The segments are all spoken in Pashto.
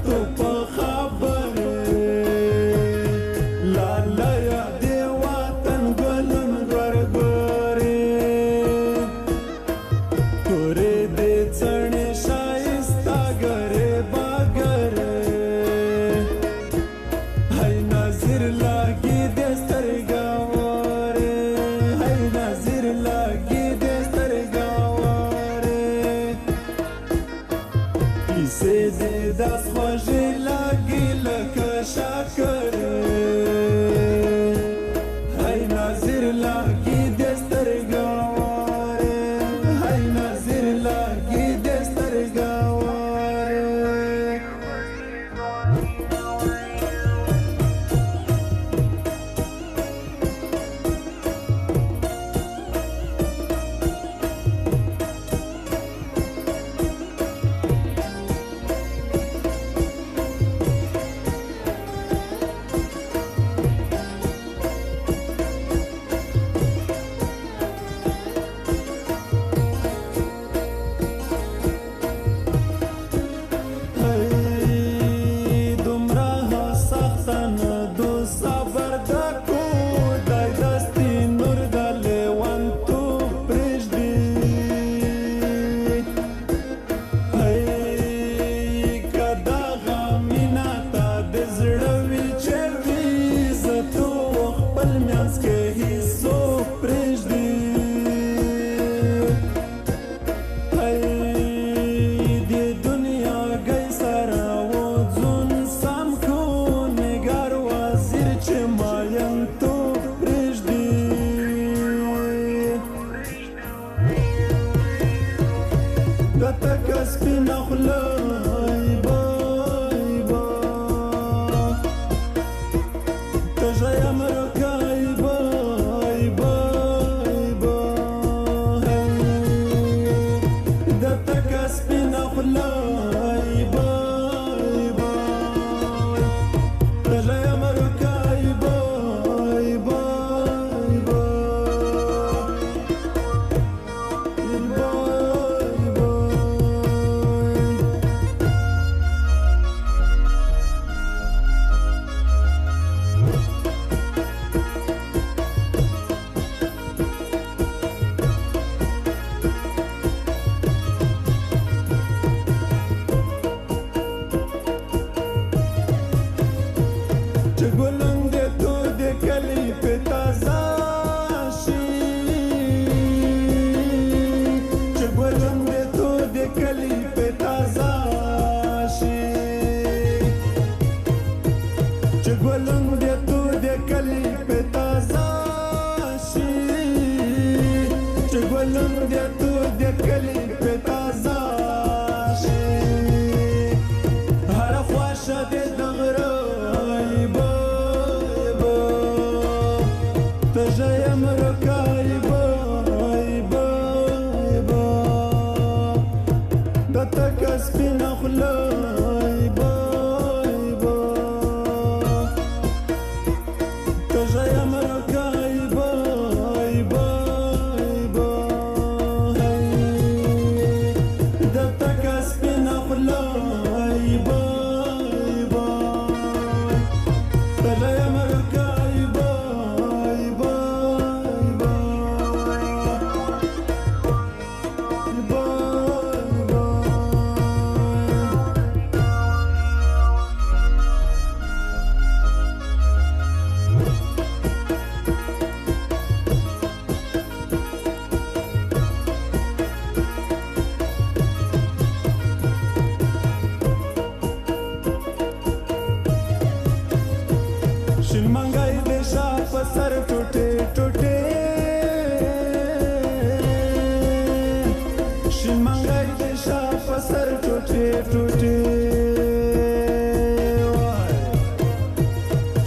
تو په خبرې لالیه دې وطن ګلن ګورګورې تورې دې څڼې ښایسته ګرې باګرې هی ناظر لاګي دې سترګه وارې هی ناظر لاګي دې سترګه وارې کیسې دې داس خوږې لاګي لکه شکرې هی ناظر لاګي دې سترګه وارې هی ناظر لاګي دې سترګه وارې سپینه خوله ایبا ایبا تږی یم رکه ایبا ایبا ایبا د تکه سپینه خوله ایبا ایبا تږی یم رکه ایبا ایبا ایبا ګلنګ دې تور دې کلی په تازه شي چې ګلنګ دې تور دې کلی په تازه شي چې ګلنګ دې تور دې کلی په تازه شي چې ګلنګ دې تور دې کلی په تازه شي هر خواشه دې دغره تږی یم رکه ایبا ایبا ایبا د تکه سپینه خوله ایبا ایبا تږی یم رکه ایبا ایبا ایبا د تکه سپینه خوله ایبا ایبا تږی یم رکه ایبا شین منګی دې شا په سر ټوټې ټوټې شین منګی دې شا په سر ټوټې ټوټې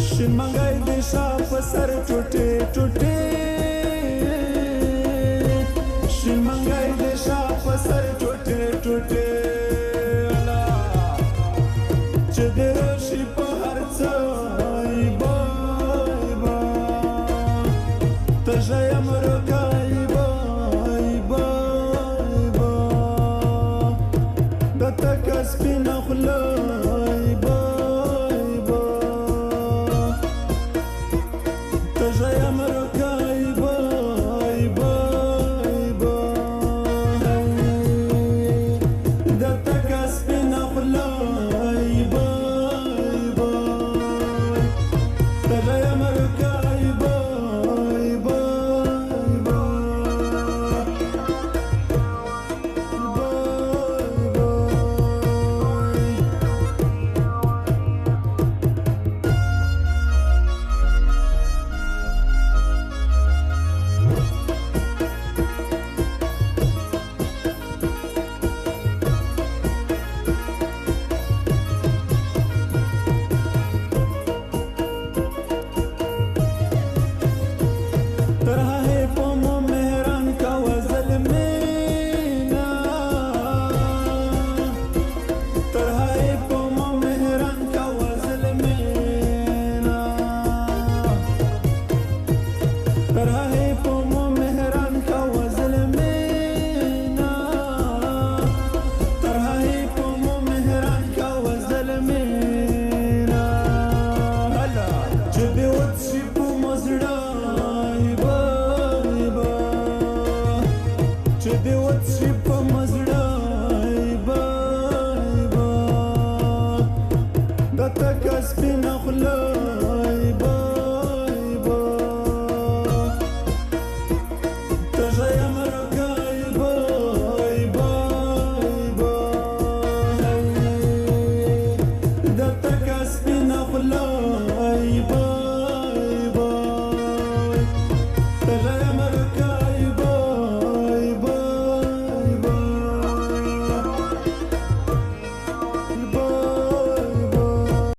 شین منګی دې شا په سر ټوټې ټوټې شین منګی دې شا په سر ټوټې ټوټې چې دې راشي په